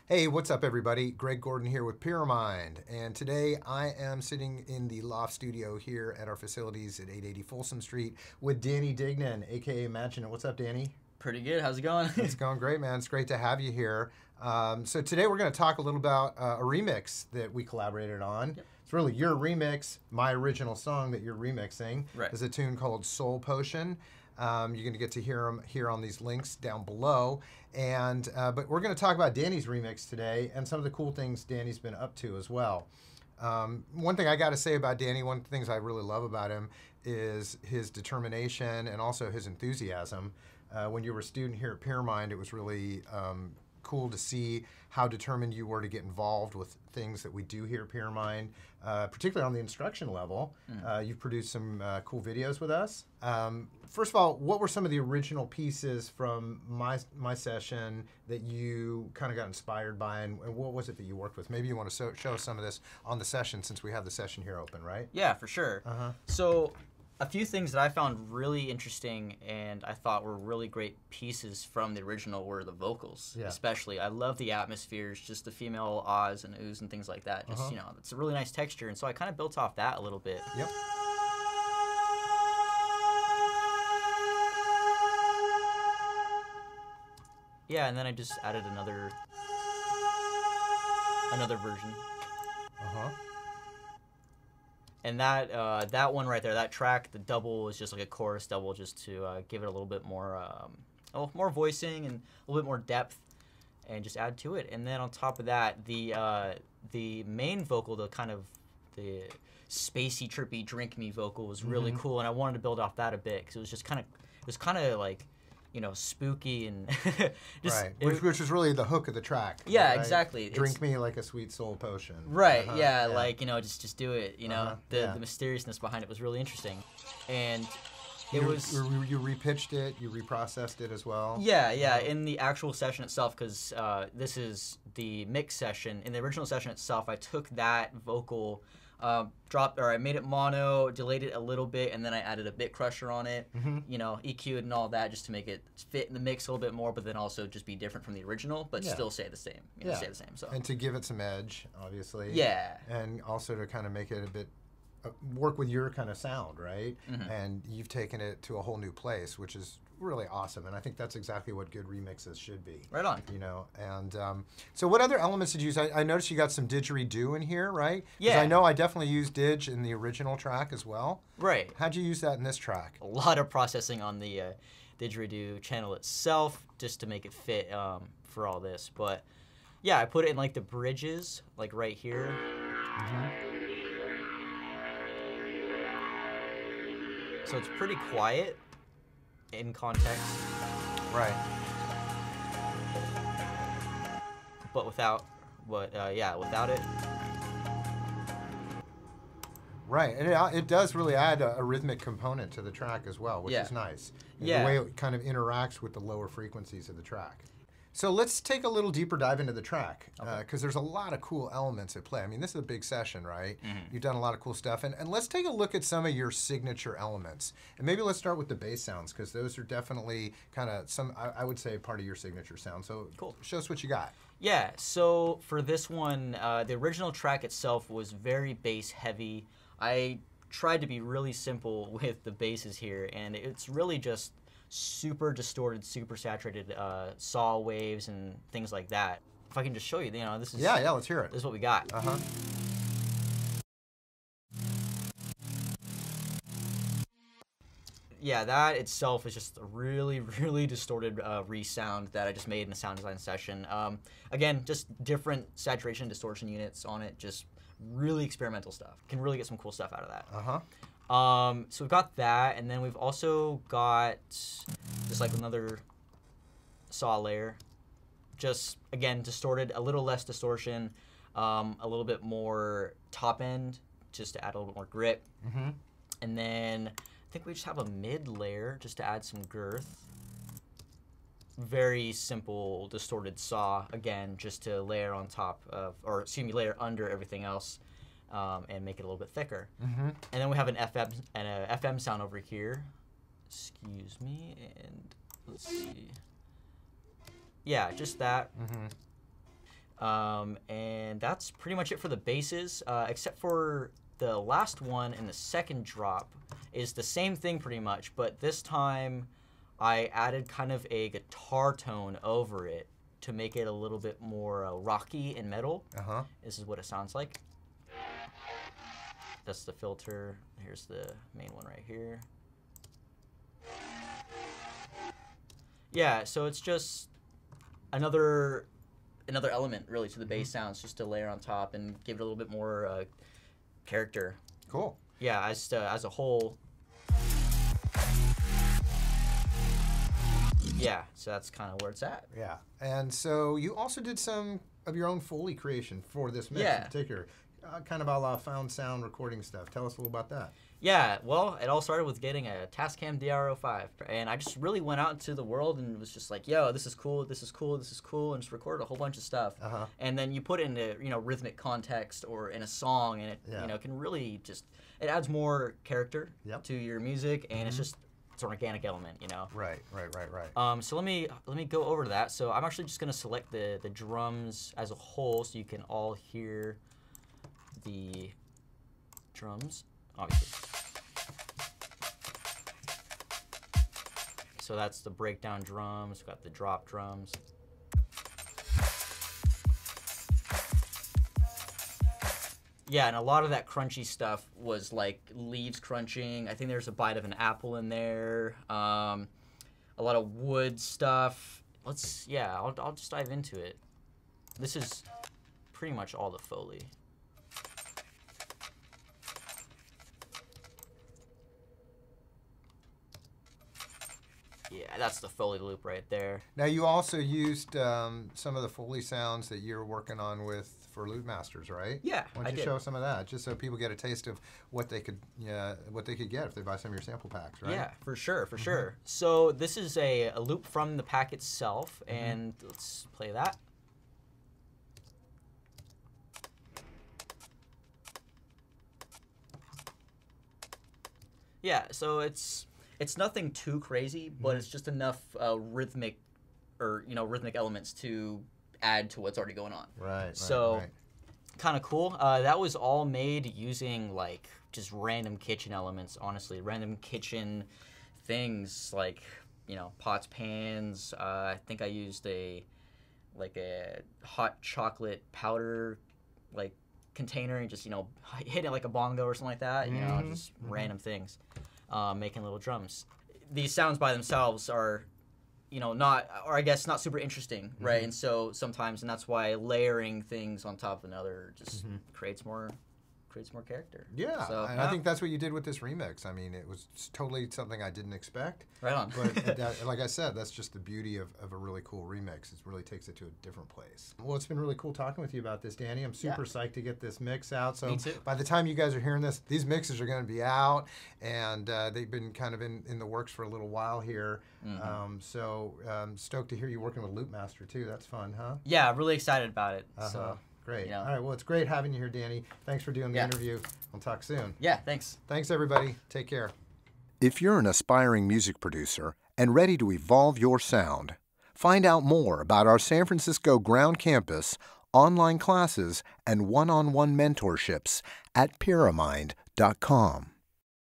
Hey, what's up everybody? Greg Gordon here with Pyramind, and today I am sitting in the Loft Studio here at our facilities at 880 Folsom Street with Danny Dignan, aka Imaginate. What's up, Danny? Pretty good. How's it going? It's going great, man. It's great to have you here. So today we're going to talk a little about a remix that we collaborated on. Yep. It's really your remix. My original song that you're remixing is a tune called Soul Potion. You're going to get to hear them here on these links down below. And but we're going to talk about Danny's remix today and some of the cool things Danny's been up to as well. One thing I got to say about Danny, one of the things I really love about him is his determination and also his enthusiasm. When you were a student here at Pyramind, it was really cool to see how determined you were to get involved with things that we do here at Pyramind, particularly on the instruction level. You've produced some cool videos with us. First of all, what were some of the original pieces from my session that you kind of got inspired by, and what was it that you worked with? Maybe you want to show us some of this on the session since we have the session here open, right? Yeah, for sure. So a few things that I found really interesting and I thought were really great pieces from the original were the vocals, especially. I love the atmospheres, just the female ahs and oohs and things like that. Just, you know, it's a really nice texture, and so I kind of built off that a little bit. Yep. Yeah, and then I just added another version. And that one right there, that track, the double is just like a chorus double, just to give it a little bit more, more voicing and a little bit more depth, and just add to it. And then on top of that, the main vocal, the kind of the spacey, trippy, drink me vocal was really cool, and I wanted to build off that a bit because it was just kind of like, you know, spooky and just, which is really the hook of the track. Yeah, right? Exactly. Drink me like a sweet soul potion. Right. Yeah. Like, you know, just do it. You know, the mysteriousness behind it was really interesting, and you repitched it, you reprocessed it as well. Yeah. Yeah. In the actual session itself, because this is the mix session. In the original session itself, I took that vocal. I made it mono, delayed it a little bit, and then I added a bit crusher on it, you know, EQ'd and all that, just to make it fit in the mix a little bit more, but then also just be different from the original, but still say the same. You know, stay the same. So. And to give it some edge, obviously. Yeah. And also to kind of make it a bit, work with your kind of sound, right? And you've taken it to a whole new place, which is really awesome, and I think that's exactly what good remixes should be. Right on. You know, and so what other elements did you use? I noticed you got some didgeridoo in here, right? Yeah. I know I definitely used didge in the original track as well. Right. How'd you use that in this track? A lot of processing on the didgeridoo channel itself just to make it fit for all this, but yeah, I put it in like the bridges, like right here. So it's pretty quiet in context. Right. But without it. Right, and it does really add a rhythmic component to the track as well, which is nice. The way it kind of interacts with the lower frequencies of the track. So let's take a little deeper dive into the track, because there's a lot of cool elements at play. I mean, this is a big session, right? You've done a lot of cool stuff. And let's take a look at some of your signature elements. And maybe let's start with the bass sounds, because those are definitely kind of I would say, part of your signature sound. So show us what you got. Yeah, so for this one, the original track itself was very bass heavy. I tried to be really simple with the basses here, and it's really just super distorted, super saturated saw waves and things like that. If I can just show you, you know, this is let's hear it. This is what we got. Yeah, that itself is just a really, really distorted re-sound that I just made in a sound design session. Again, just different saturation and distortion units on it, just really experimental stuff. Can really get some cool stuff out of that. So we've got that, and then we've also got just like another saw layer. Just, again, distorted, a little less distortion, a little bit more top end, just to add a little bit more grit. And then I think we just have a mid layer just to add some girth. Very simple distorted saw, again, just to layer on top of, or excuse me, layer under everything else. And make it a little bit thicker. And then we have an FM sound over here. Excuse me, and let's see. Yeah, just that. And that's pretty much it for the basses, except for the last one in the second drop is the same thing pretty much, but this time I added kind of a guitar tone over it to make it a little bit more rocky and metal. This is what it sounds like. That's the filter. Here's the main one right here. Yeah, so it's just another element really to the bass sounds, just to layer on top and give it a little bit more character. Cool. Yeah, as a whole. Yeah, so that's kind of where it's at. Yeah, and so you also did some of your own Foley creation for this mix in particular. Kind of a la found sound recording stuff. Tell us a little about that. Yeah, well, it all started with getting a Tascam DR05, and I just really went out into the world and was just like, yo, this is cool, this is cool, this is cool, and just recorded a whole bunch of stuff. And then you put it into, you know, rhythmic context or in a song, and it, you know, can really just, it adds more character to your music, and it's an organic element, you know. Right. So let me go over to that. So I'm actually just gonna select the drums as a whole, so you can all hear the drums, obviously. So that's the breakdown drums. We've got the drop drums. Yeah, and a lot of that crunchy stuff was like leaves crunching. I think there's a bite of an apple in there. A lot of wood stuff. I'll just dive into it. This is pretty much all the Foley. Yeah, that's the Foley loop right there. Now, you also used some of the Foley sounds that you're working on for Loop Masters, right? Yeah, Why don't you show some of that, just so people get a taste of what they could get if they buy some of your sample packs, right? Yeah, for sure. So this is a loop from the pack itself, and let's play that. Yeah, so it's nothing too crazy, but it's just enough rhythmic elements to add to what's already going on. Right. So kind of cool. That was all made using like just random kitchen elements, honestly. Random kitchen things like, you know, pots, pans. I think I used a hot chocolate powder like container and just, you know, hit it like a bongo or something like that. You know, just random things. Making little drums. These sounds by themselves are, you know, not super interesting, right? And so sometimes, and that's why layering things on top of another just creates more character. Yeah, so, and I think that's what you did with this remix. I mean, it was totally something I didn't expect. Right on. But like I said, that's just the beauty of a really cool remix. It really takes it to a different place. Well, it's been really cool talking with you about this, Danny. I'm super psyched to get this mix out. So Me too. By the time you guys are hearing this, these mixes are going to be out, and they've been kind of in the works for a little while here. Stoked to hear you working with Loop Master too. That's fun, huh? Yeah, really excited about it. So. Great. You know. All right. Well, it's great having you here, Danny. Thanks for doing the interview. We'll talk soon. Yeah, thanks. Thanks, everybody. Take care. If you're an aspiring music producer and ready to evolve your sound, find out more about our San Francisco ground campus, online classes, and one-on-one mentorships at Pyramind.com.